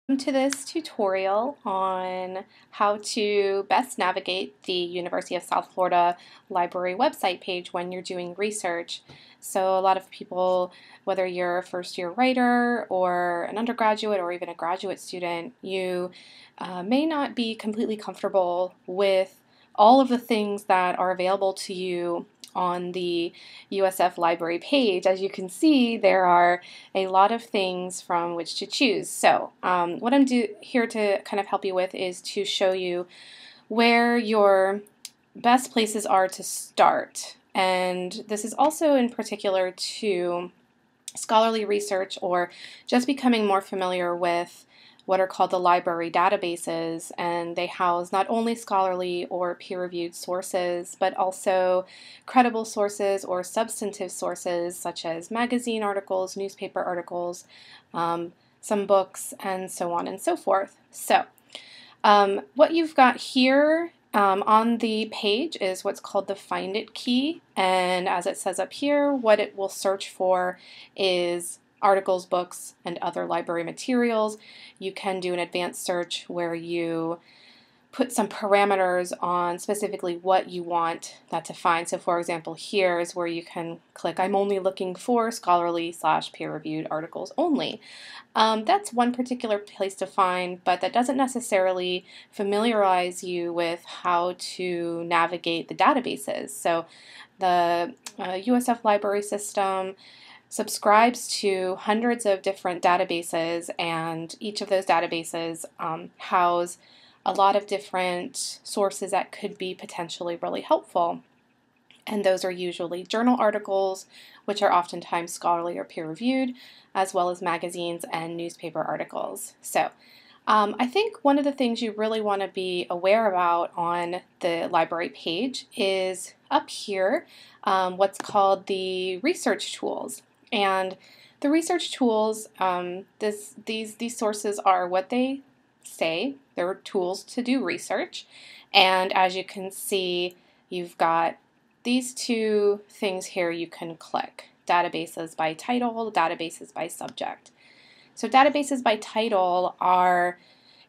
Welcome to this tutorial on how to best navigate the University of South Florida library website page when you're doing research. So a lot of people, whether you're a first-year writer or an undergraduate or even a graduate student, you may not be completely comfortable with all of the things that are available to you on the USF library page. As you can see, there are a lot of things from which to choose. So what I'm here to kind of help you with is to show you where your best places are to start. And this is also in particular to scholarly research or just becoming more familiar with what are called the library databases, and they house not only scholarly or peer-reviewed sources, but also credible sources or substantive sources such as magazine articles, newspaper articles, some books, and so on and so forth. So what you've got here on the page is what's called the Find It key, and as it says up here, what it will search for is articles, books, and other library materials. You can do an advanced search where you put some parameters on specifically what you want that to find. So for example, here is where you can click, I'm only looking for scholarly / peer-reviewed articles only. That's one particular place to find, but that doesn't necessarily familiarize you with how to navigate the databases. So the USF library system subscribes to hundreds of different databases, and each of those databases house a lot of different sources that could be potentially really helpful. And those are usually journal articles, which are oftentimes scholarly or peer-reviewed, as well as magazines and newspaper articles. So I think one of the things you really want to be aware about on the library page is up here what's called the research tools. And the research tools, these sources are what they say. They're tools to do research. And as you can see, you've got these two things here you can click. Databases by title, databases by subject. So databases by title are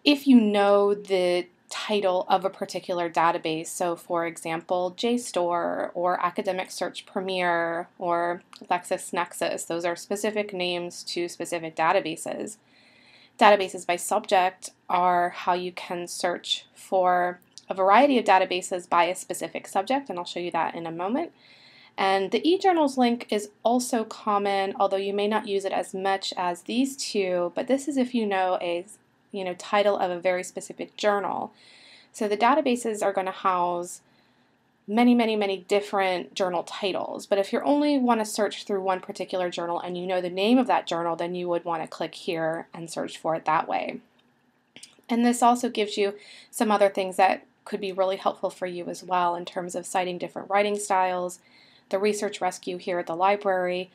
if you know the title of a particular database. So for example, JSTOR or Academic Search Premier or LexisNexis. Those are specific names to specific databases. Databases by subject are how you can search for a variety of databases by a specific subject, and I'll show you that in a moment. And the eJournals link is also common, although you may not use it as much as these two, but this is if you know a title of a very specific journal. So the databases are going to house many different journal titles, but if you only want to search through one particular journal and you know the name of that journal, then you would want to click here and search for it that way. And this also gives you some other things that could be really helpful for you as well in terms of citing different writing styles, the research rescue here at the library,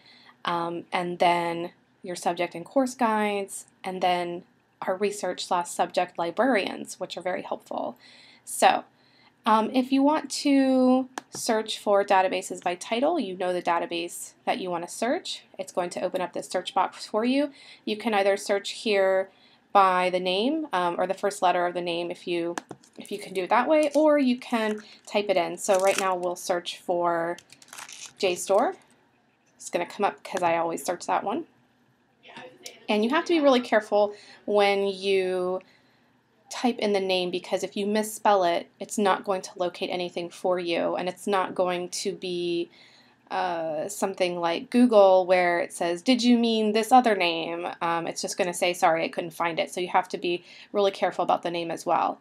and then your subject and course guides, and then our research / subject librarians, which are very helpful. So if you want to search for databases by title, you know the database that you want to search. It's going to open up this search box for you. You can either search here by the name or the first letter of the name if you can do it that way, or you can type it in. So right now we'll search for JSTOR. It's going to come up because I always search that one. And you have to be really careful when you type in the name, because if you misspell it, it's not going to locate anything for you, and it's not going to be something like Google where it says, did you mean this other name? It's just going to say, sorry, I couldn't find it. So you have to be really careful about the name as well.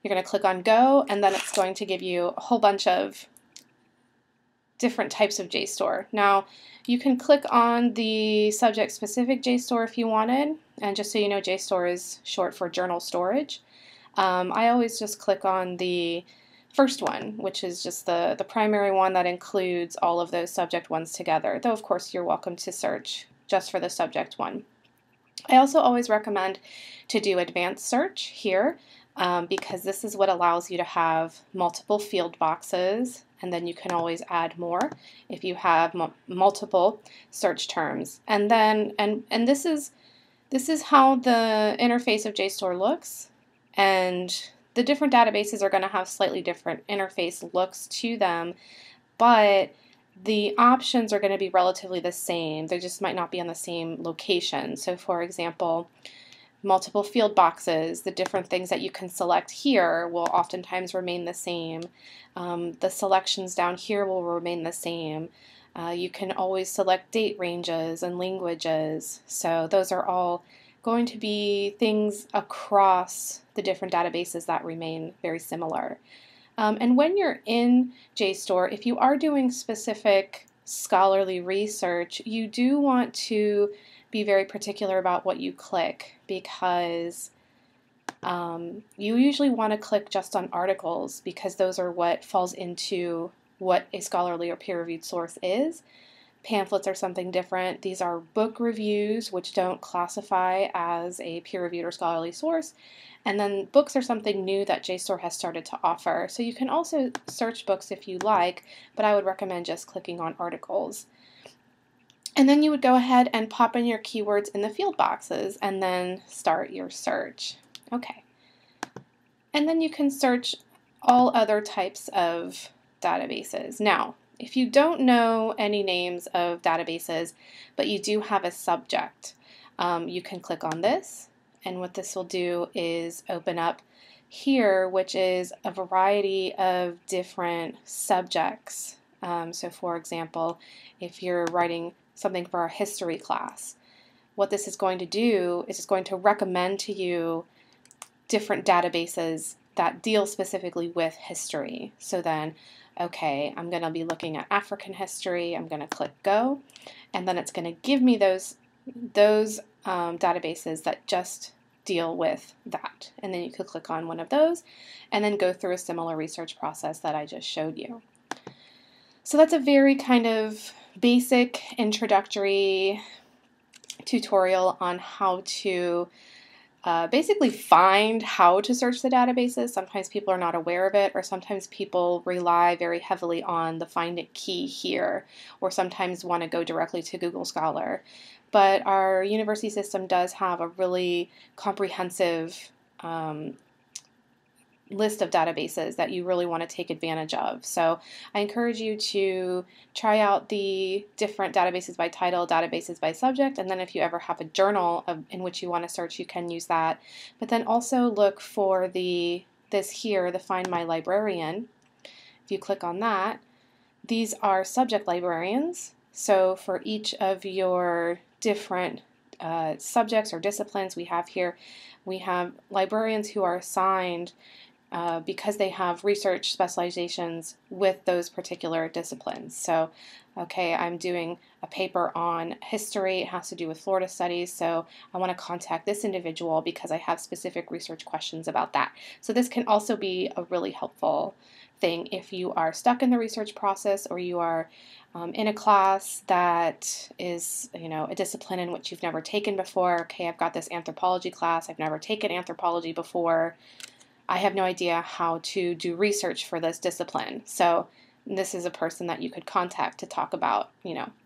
You're going to click on Go, and then it's going to give you a whole bunch of different types of JSTOR. Now, you can click on the subject-specific JSTOR if you wanted, and just so you know, JSTOR is short for journal storage. I always just click on the first one, which is just the primary one that includes all of those subject ones together, though of course you're welcome to search just for the subject one. I also always recommend to do advanced search here because this is what allows you to have multiple field boxes, and then you can always add more if you have multiple search terms. And then, and this is This is how the interface of JSTOR looks, and the different databases are going to have slightly different interface looks to them, but the options are going to be relatively the same. They just might not be on the same location. So for example, multiple field boxes, the different things that you can select here will oftentimes remain the same. The selections down here will remain the same. You can always select date ranges and languages. So those are all going to be things across the different databases that remain very similar. And when you're in JSTOR, if you are doing specific scholarly research, you do want to be very particular about what you click, because you usually want to click just on articles, because those are what falls into what a scholarly or peer-reviewed source is. Pamphlets are something different. These are book reviews, which don't classify as a peer-reviewed or scholarly source. And then books are something new that JSTOR has started to offer. So you can also search books if you like, but I would recommend just clicking on articles. And then you would go ahead and pop in your keywords in the field boxes and then start your search. Okay. And then you can search all other types of databases. Now, if you don't know any names of databases, but you do have a subject, you can click on this, and what this will do is open up here, which is a variety of different subjects. So for example, if you're writing something for a history class, what this is going to do is it's going to recommend to you different databases that deal specifically with history. So then, okay, I'm going to be looking at African history. I'm going to click go, and then it's going to give me those databases that just deal with that. And then you could click on one of those and then go through a similar research process that I just showed you. So that's a very kind of basic introductory tutorial on how to basically find how to search the databases. Sometimes people are not aware of it, or sometimes people rely very heavily on the find it key here, or sometimes want to go directly to Google Scholar. But our university system does have a really comprehensive list of databases that you really want to take advantage of. So I encourage you to try out the different databases by title, databases by subject, and then if you ever have a journal in which you want to search, you can use that. But then also look for this here, the Find My Librarian. If you click on that, these are subject librarians. So for each of your different subjects or disciplines we have here, we have librarians who are assigned because they have research specializations with those particular disciplines. So, okay, I'm doing a paper on history. It has to do with Florida studies, so I want to contact this individual because I have specific research questions about that. So this can also be a really helpful thing if you are stuck in the research process, or you are in a class that is, a discipline in which you've never taken before. Okay, I've got this anthropology class. I've never taken anthropology before. I have no idea how to do research for this discipline. So this is a person that you could contact to talk about,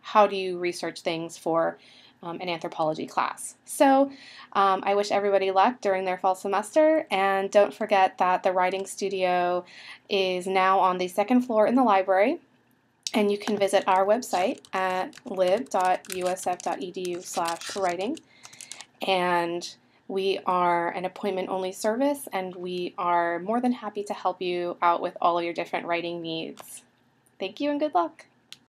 how do you research things for an anthropology class. So I wish everybody luck during their fall semester, and don't forget that the writing studio is now on the second floor in the library, and you can visit our website at lib.usf.edu/writing, and we are an appointment-only service, and we are more than happy to help you out with all of your different writing needs. Thank you and good luck.